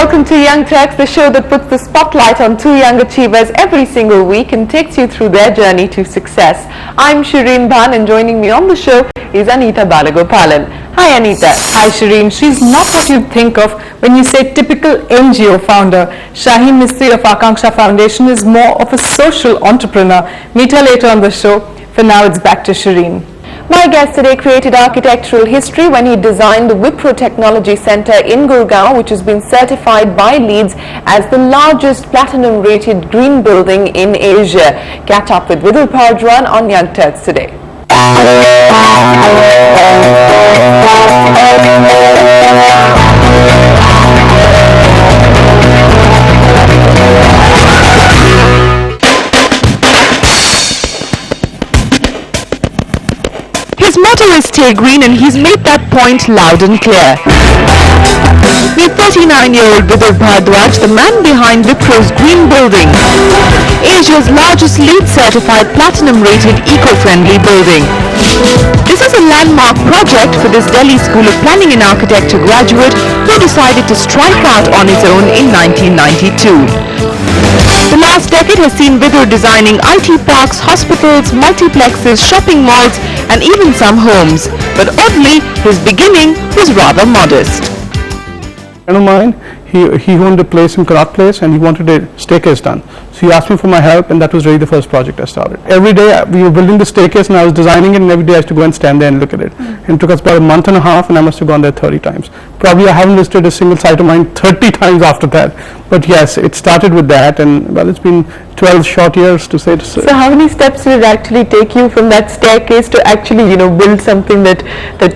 welcome to Young Turks, the show that puts the spotlight on two young achievers every single week and takes you through their journey to success. I'm Shireen Bhan, and joining me on the show is Anita Balagopalan. Hi Anita. Hi Shireen. She's not what you think of when you say typical NGO founder. Shaheen Mistry of Akanksha Foundation is more of a social entrepreneur. Meet her later on the show. For now, it's back to Shireen. My guest today created architectural history when he designed the Wipro Technology Center in Gurgaon, which has been certified by Leeds as the largest platinum-rated green building in Asia. Catch up with Vidur Bharadwaj on Young Turks today. His motto is stay green, and he's made that point loud and clear. Meet 39-year-old Vidur Bharadwaj, the man behind Wipro's green building, Asia's largest LEED certified platinum-rated eco-friendly building. This is a landmark project for this Delhi School of Planning and Architecture graduate who decided to strike out on his own in 1992. The last decade has seen Vidur designing IT parks, hospitals, multiplexes, shopping malls, and even some homes. But oddly, his beginning was rather modest. A friend of mine, he owned a place in Karat Place and he wanted a staircase done. So he asked me for my help, and that was really the first project I started. Every day we were building the staircase and I was designing it, and every day I used to go and stand there and look at it. And it took us about a month and a half, and I must have gone there 30 times. Probably I haven't visited a single site of mine 30 times after that. But yes, it started with that, and well, it's been 12 short years to say. So how many steps did it actually take you from that staircase to actually, build something that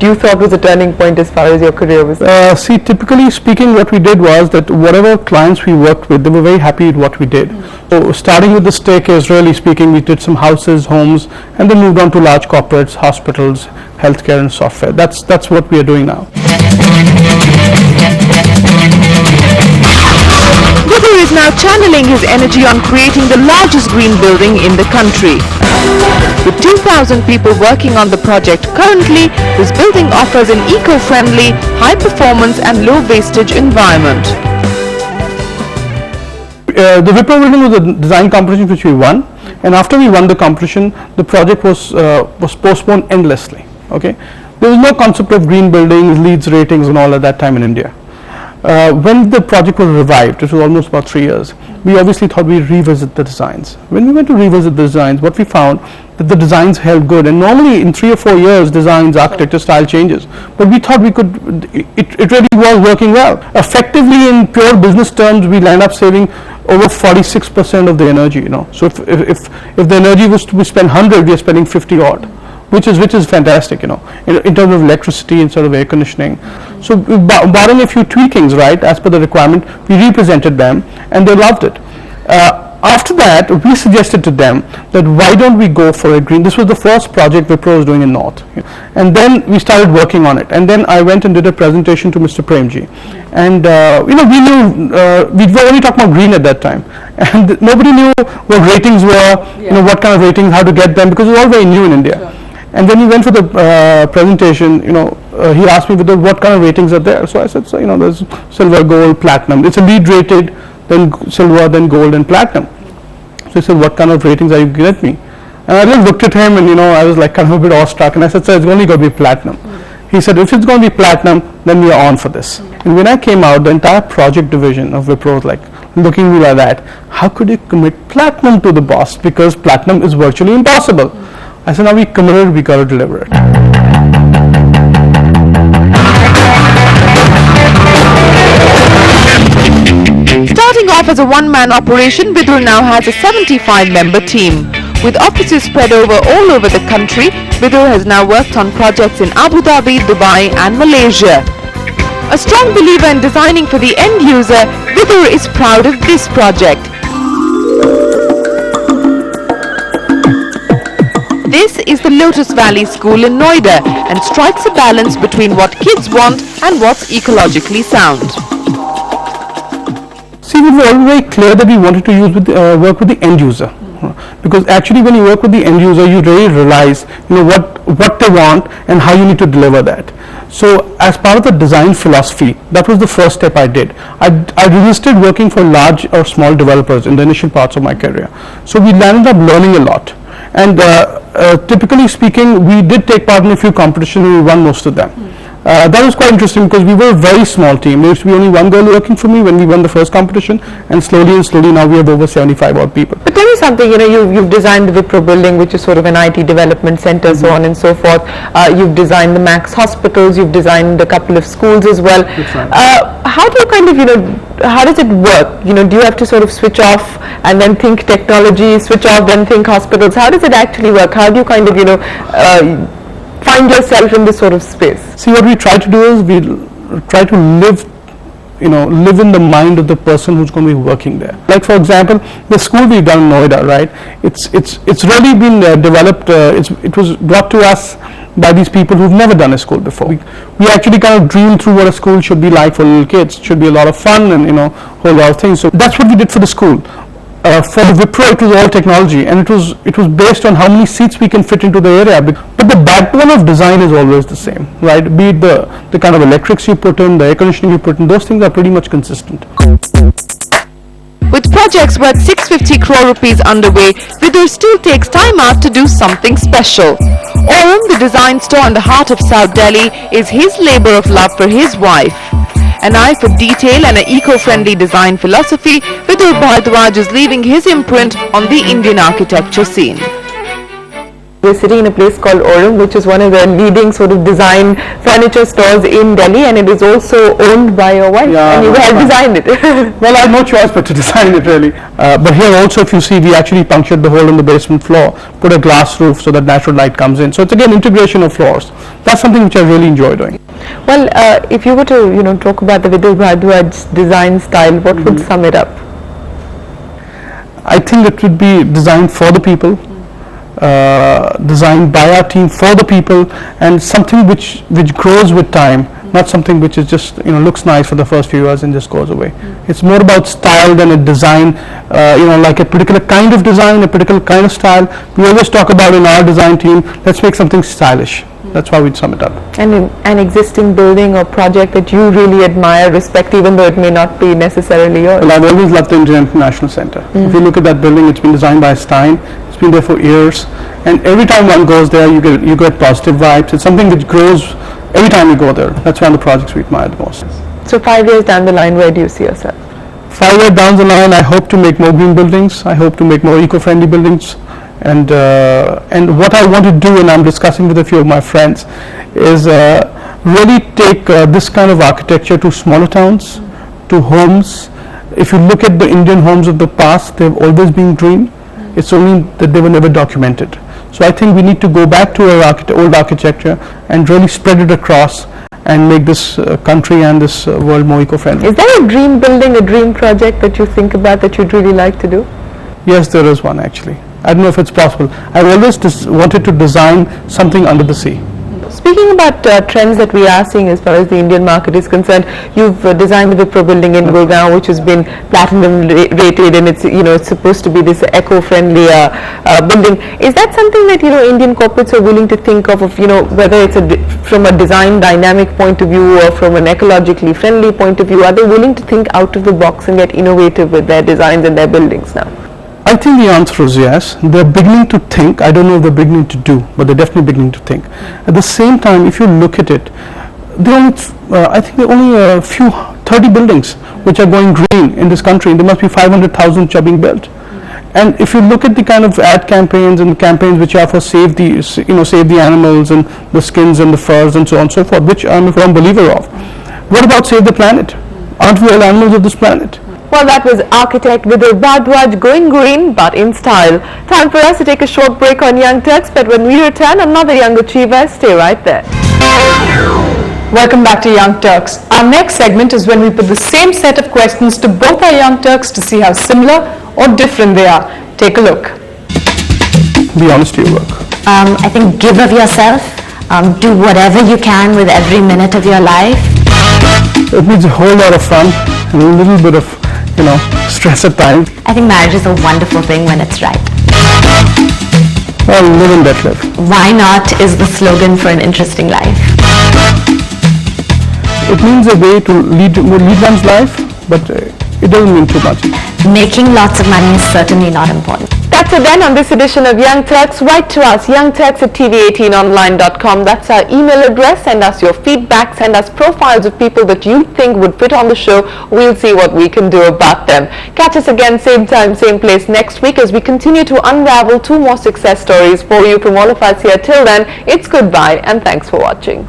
you thought was a turning point as far as your career was? See, typically speaking, what we did was that whatever clients we worked with, they were very happy with what we did. So starting with the staircase, really speaking, we did some houses, homes, and then moved on to large corporates, hospitals, healthcare, and software. That's what we are doing now. Vidur is now channeling his energy on creating the largest green building in the country. With 2,000 people working on the project currently, this building offers an eco-friendly, high-performance and low-wastage environment. The Wipro building was a design competition which we won, and after we won the competition, the project was postponed endlessly. Okay, there was no concept of green buildings, LEED ratings, and all at that time in India. When the project was revived, it was almost about 3 years, we obviously thought we'd revisit the designs. When we went to revisit the designs, what we found that the designs held good, and normally in 3 or 4 years designs, architecture style changes, but we thought we could, it really was working well. Effectively, in pure business terms, we land up saving over 46% of the energy. So if the energy was to be spent 100, we are spending 50 odd. Which is fantastic, in terms of electricity instead of air conditioning. So barring a few tweakings, right, as per the requirement, we represented them and they loved it. After that, we suggested to them that why don't we go for a green. This was the first project Wipro was doing in North, and then we started working on it. And then I went and did a presentation to Mr. Premji, and we knew we were only talking about green at that time, and nobody knew what ratings were, what kind of ratings, how to get them, because it was all very new in India. Sure. And when we went for the presentation, he asked me what kind of ratings are there. So I said, there's silver, gold, platinum. It's a LEED rated, then silver, then gold, and platinum. So he said, what kind of ratings are you giving me? And I just looked at him, and I was like kind of a bit awestruck. And I said, sir, it's only going to be platinum. He said, if it's going to be platinum, then we are on for this. And when I came out, the entire project division of Wipro was like looking at me like that. How could you commit platinum to the boss? Because platinum is virtually impossible. I said, now we committed, we got to deliver it. Starting off as a one-man operation, Vidur now has a 75-member team. With offices spread all over the country, Vidur has now worked on projects in Abu Dhabi, Dubai and Malaysia. A strong believer in designing for the end user, Vidur is proud of this project. This is the Lotus Valley School in Noida and strikes a balance between what kids want and what's ecologically sound. See, we were very clear that we wanted to work with the end user. because actually when you work with the end user, you really realize, what they want and how you need to deliver that. So as part of the design philosophy, that was the first step I did. I resisted working for large or small developers in the initial parts of my career. So we ended up learning a lot. And typically speaking, we did take part in a few competitions and we won most of them. That was quite interesting because we were a very small team. There used to be only one girl working for me when we won the first competition, and slowly now we have over 75 odd people. But tell me something, you've designed the Wipro building, which is sort of an IT development center, so on and so forth. You've designed the Max hospitals, you've designed a couple of schools as well. That's right. How do you kind of, how does it work? Do you have to sort of switch off and then think technology, switch off, then think hospitals? How does it actually work? How do you kind of, find yourself in this sort of space? See, what we try to do is we try to live in the mind of the person who's going to be working there. Like for example, the school we've done in Noida, right? It's really been developed. It was brought to us by these people who've never done a school before. We actually kind of dream through what a school should be like for little kids. It should be a lot of fun and whole lot of things. So that's what we did for the school. For the Wipro, it was all technology, and it was based on how many seats we can fit into the area. But the backbone of design is always the same, right? Be it the kind of electrics you put in, the air conditioning you put in, those things are pretty much consistent. With projects worth 650 crore rupees underway, Vidur still takes time out to do something special. Om, the design store in the heart of South Delhi, is his labor of love for his wife. An eye for detail and an eco-friendly design philosophy, Vidur Bharadwaj is leaving his imprint on the Indian architecture scene. We're sitting in a place called Aurum, which is one of the leading sort of design furniture stores in Delhi, and it is also owned by your wife, and you have designed it. Well, I had no choice but to design it really. But here also, if you see, we actually punctured the hole in the basement floor, put a glass roof so that natural light comes in. So it's again integration of floors. That's something which I really enjoy doing. Well, if you were to talk about the Vidur Bharadwaj design style, what would sum it up? I think it would be designed for the people. Designed by our team for the people, and something which grows with time, not something which is just looks nice for the first few years and just goes away. It's more about style than a design, like a particular kind of design, a particular kind of style. We always talk about in our design team, let's make something stylish. That's how we'd sum it up. And an existing building or project that you really admire, respect, even though it may not be necessarily yours? Well, I've always loved the Indian International Center. If you look at that building, it's been designed by Stein. It's been there for years, and every time one goes there, you get positive vibes. It's something which grows every time you go there. That's one of the projects we admire the most. So 5 years down the line, where do you see yourself? 5 years down the line, I hope to make more green buildings. I hope to make more eco-friendly buildings. And what I want to do, and I'm discussing with a few of my friends, is really take this kind of architecture to smaller towns, to homes. If you look at the Indian homes of the past, they've always been green. It's only that they were never documented. So I think we need to go back to our old architecture and really spread it across and make this country and this world more eco-friendly. Is there a dream building, a dream project that you think about that you'd really like to do? Yes, there is one actually. I don't know if it's possible. I've always wanted to design something under the sea. Speaking about trends that we are seeing as far as the Indian market is concerned, you've designed the Wipro building in Gurgaon, which has been platinum rated, and it's supposed to be this eco-friendly building. Is that something that Indian corporates are willing to think of whether it's from a design dynamic point of view or from an ecologically friendly point of view? Are they willing to think out of the box and get innovative with their designs and their buildings now? I think the answer is yes. They're beginning to think. I don't know if they're beginning to do, but they're definitely beginning to think. At the same time, if you look at it, I think there are only a few 30 buildings which are going green in this country. There must be 500,000 which are being built. And if you look at the kind of ad campaigns and campaigns which are for save the animals and the skins and the furs and so on and so forth, which I'm a firm believer of. What about save the planet? Aren't we all animals of this planet? Well, that was architect Vidur Bharadwaj going green but in style. Time for us to take a short break on Young Turks, but when we return, another young achiever. Stay right there. Welcome back to Young Turks. Our next segment is when we put the same set of questions to both our Young Turks to see how similar or different they are. Take a look. Be honest to your work. I think give of yourself. Do whatever you can with every minute of your life. It needs a whole lot of fun and a little bit of stress at times. I think marriage is a wonderful thing when it's right. Well, live and let live. Why not is the slogan for an interesting life. It means a way to lead one's life, but it doesn't mean too much. Making lots of money is certainly not important. That's it then on this edition of Young Turks. Write to us, youngturks@tv18online.com. That's our email address. Send us your feedback. Send us profiles of people that you think would fit on the show. We'll see what we can do about them. Catch us again, same time, same place next week as we continue to unravel 2 more success stories for you from all of us here. Till then, it's goodbye and thanks for watching.